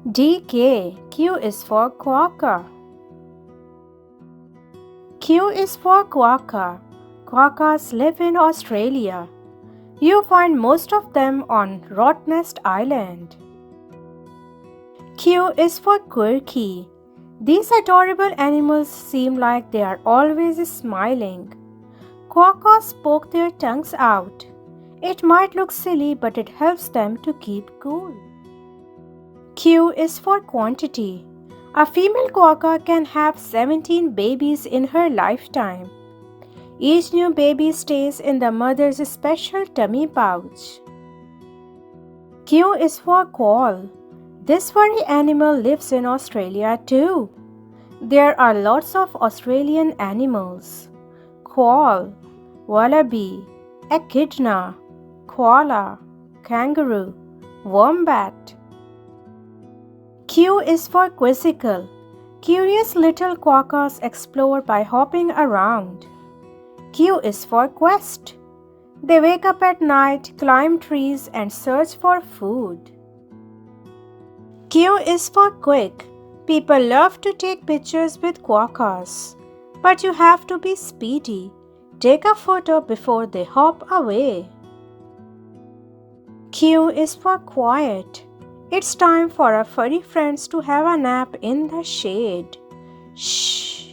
DK. Q is for Quokka. Q is for Quokka. Quokkas live in Australia. You find most of them on Rottnest Island. Q is for Quirky. These adorable animals seem like they are always smiling. Quokkas poke their tongues out. It might look silly, but it helps them to keep cool. Q is for quantity. A female quokka can have 17 babies in her lifetime. Each new baby stays in the mother's special tummy pouch. Q is for quoll. This furry animal lives in Australia too. There are lots of Australian animals: quoll, wallaby, echidna, koala, kangaroo, wombat. Q is for quizzical. Curious little quokkas explore by hopping around. Q is for quest. They wake up at night, climb trees, and search for food. Q is for quick. People love to take pictures with quokkas, but you have to be speedy. Take a photo before they hop away. Q is for quiet. It's time for our furry friends to have a nap in the shade. Shh.